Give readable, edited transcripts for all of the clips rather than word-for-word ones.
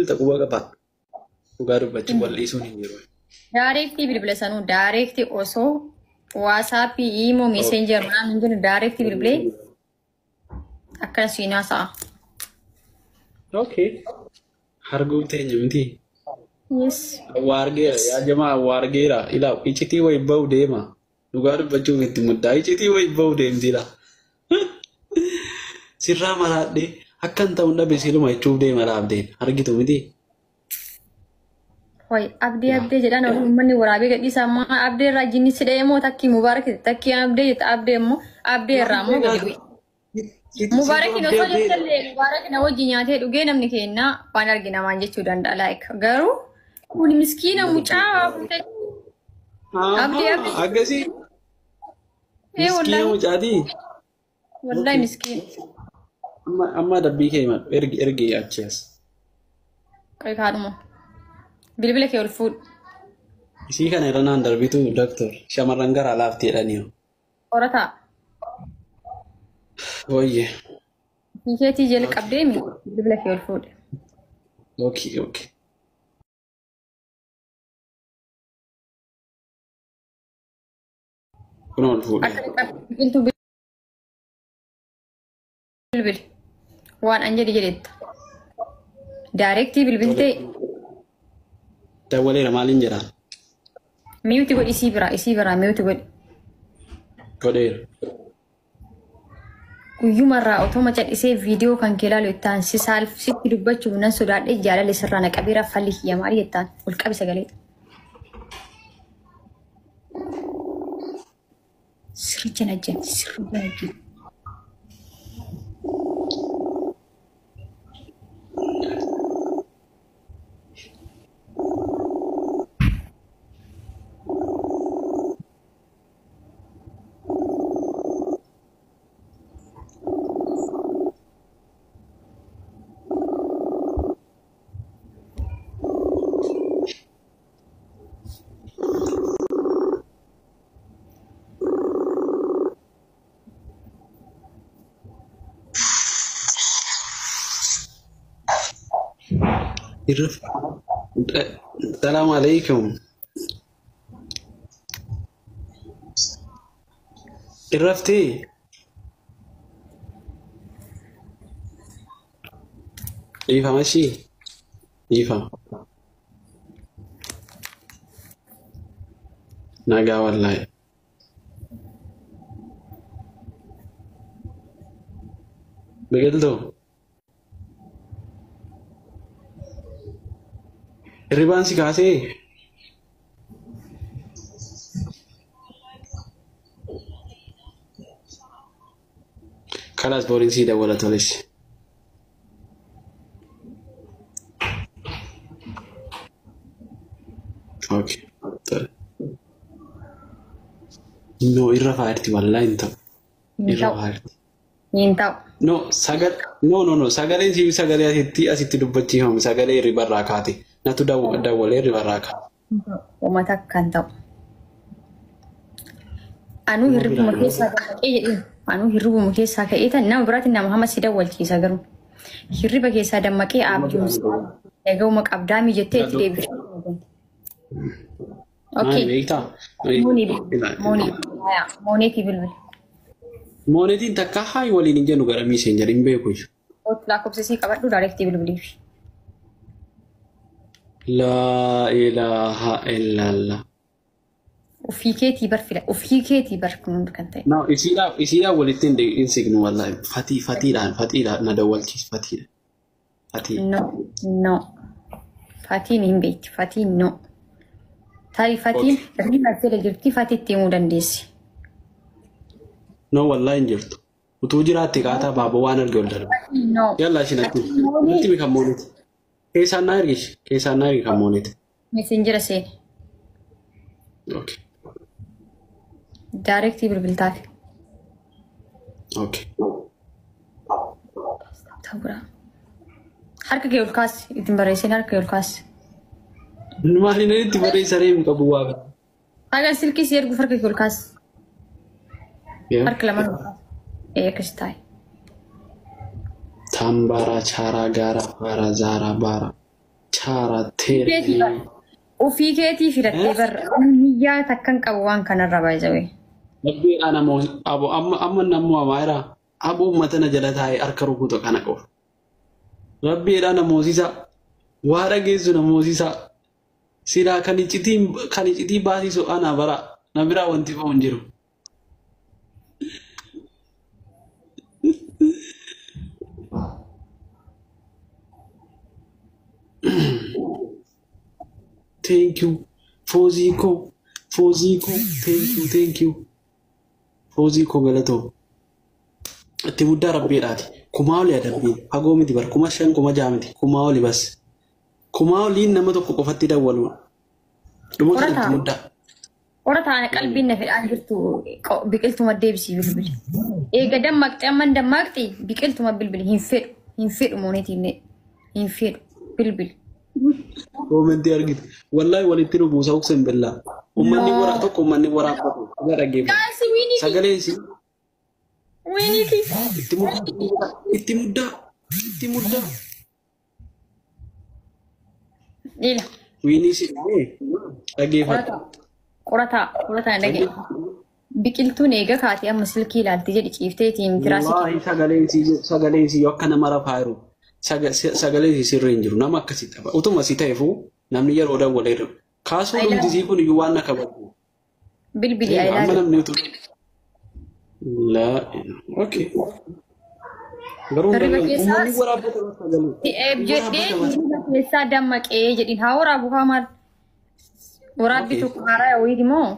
تقوى قبا وقالوا بتشوف والليسون يجرون دايركتي بالبلا سانو دايركتي اوسو واتساب ايمو ميسنجر ما من دايركتي بالبلا اكن سينا سا اوكي حرقو تنجمتي يس وارغير يا جماعه وارغيرا الى ايتي وي باو ديما وقالوا بتشوف انت مدعي ايتي وي باو ديم ديلا سيرا مرادي اكن تاونا بيسيلو ما يشوف ديما رابدين حرقيتو مدي Hoy abdi jedhan ummanni waraabee gadhiisa amma abdi irraa jinni sidhee moo takki mubaarak takki abdi immoo abdi irraa immoo gadi mubaarak osoo jettallee mubaarak na wajji nyaatee dhugee namni keenya waan arginamaan jechuu danda'a like garuu kun miskiina mucaa abdi agasi miskiina mucaati wallahi miskiin amma dabbii keema ergi achias kai kaaduma bilbila kee ol fuudh. Isii kana irra naan darbitu doctor shamarran gara laafteedhaniyo. Qorataa. Wayye. Ikeetii jala qabdee mi bilbila kee ol fuudh. Okay. Kun ol fuudh. Biqiltuu bilbil waan an jedhetta. Directii bilbiltee. Tawwaleera maalin jedha? Miyuuti godhi isii biraa miyuuti godhi. Godheera. Guyyumarraa otoo cadhisee viidiyoo kan kee ilaalu jettaan sitti dubbachuuf nan sodaadhee jaalala sirraa na qabeera falli kiyya maali jettaan ol qabi sagaleedha. Sirricha najjan. السلام عليكم. عرفتي؟ إيفا ماشي؟ إيفا ناقا والله بقلتو الربان سكاسي خلاص بورين سيدا ولا تولش اوكي طيب نو الرفاعتي والله انت الرفاعتي No, sagaleen si sagalee asitti dubbachii hamu sagalee ribarraa kaate natu dawwalee ribarraa kaate. Uummata kan ta'u. Anuu hirribuma keessaa ka'ee jedheen anuu hirribuma keessaa ka'ee tan nama biraatiin nama hama si dawwalchiisa garuu hirriba keessaa dammaqee abjuun eeguma qabdaami jettee itti deebifte. Okay. Mooniitii bilbil. Moonetiin takka hayi waliin hin jennu gara messenger hin beeku. Lakkoofsisii qabadhu directii bilbiliif. La ilaha illallah. Ofii keetii bar kun kan ta'e. No, isiidhaaf walitti hin signu wallahi. Fatiidhaan na dawwalchiis fatiidha. Fatii. No. Fatiin hin beekti. Fatiin no. Tarii fatiin riba fedha jirti fatiitti himuu dandeessi. No wallahi hin jirtu. Utuu jiraatti kaataa baaboo waan arge ol darbe. No. Yalla ishinatti. Nutti mi kan moonete. Keessaan na ergi kan moonete. Messenjera seeni. Okay. Directii bilbiltaaf. Okay. Ta'uura. Harka kee ol kaasi ittiin barreessin harka kee ol kaasi. Maaliin itti barreessaree hin qabu waa. Haga silkii si erguuf harka kee ol kaasi. Harka lama akkas taa'e. Tambara, Chara, Gara, Bara, Zara, Bara. Shaarattee. Ofii keetii filattee barra niyyaa takkan qabu waan kanarra baay'ee. Rabbi ana abo amma namu amaira abu matana jala taa'ee harka rukutu kana qabu. Rabbi ana moosisa waara geessu na moosisa sila kan icitii baasisu ana bara na bira wanti foon jiru. Thank you, Foziko, thank you. Foziko galato. Ati mudda rabbi daati. Kumaoli adabbi. Hagoo miti bar kuma shan kuma jaamiti. Kumaoli bas. Kumaoli nama tokko qofatti dawwalu. Dhuma kanatti mudda. Ora taane qalbiin na fedhaan jirtu biqiltuma deebisii bilbili. Eega dammaqxee amman dammaqxi biqiltuma bilbili hin fedhu moonetiin hin fedhu bilbili. Koomenti argite wallahi walitti nu buusa uksen bella ummanni wara tokko ummanni wara ko gara geef sagalee si winiki itti mudda dila wini si dhageeffata qorata dhage biqiltuun eega kaati amma silkii ilaalti jedhi ciifteetiin tiraasii wallahi sagalee si akka nama rafaaru sagalee sirriin jiru nama akkasii qaba utuma si ta'eefu namni yeroo dawwalee kaasuu hundisii kun iyyuu waan akka babu bilbili ayilaa namni utu la okay garuu ummanni waraabota sagalee jedhee keessaa dammaqee jedhin haa waraabu maal waraabbi tokko haaraa wayiiti moo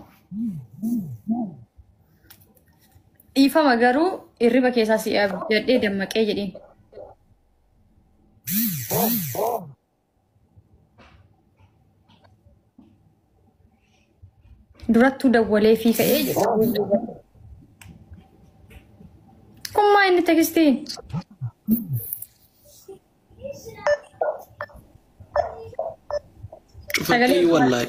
dhiifama garuu irriba keessaa si jedhee dammaqee jedhin. Durattuu dawwalee fi ka'ee jedhu. Kummaa inni tekstiin. Cufattee wallahi.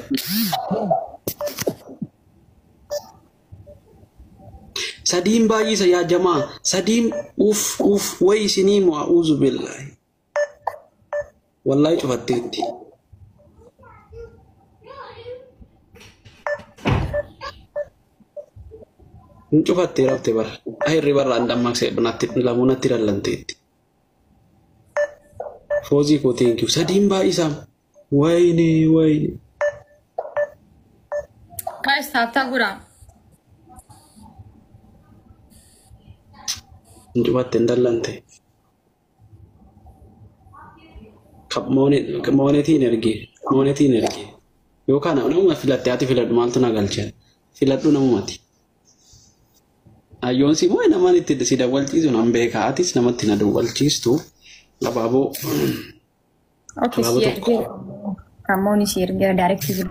Sadiin baay'isa yaa jamaa. Sadiin uf wayi isinii mu'auuzu billahi. Wallahi cufatteetti. Hin cufattee rafte bara. Ahirri barra andammaksee lamuunatti dallanteetti. Foozii koo thank you. Sadiin baay'isaa. Wayne. Guys, taaptaa guddaa. Hin cufattee dallante. Moonetiin ergee. Yookaan namuma filattee ati filadhu maaltu na galchan. Filadhu namumati. Ayyoon si moo namaan itti si dawwalchiisu nan beekaa atis namatti na dawwalchiistu abaaboo. Okay, si ergee. Kamooni si ergee directive.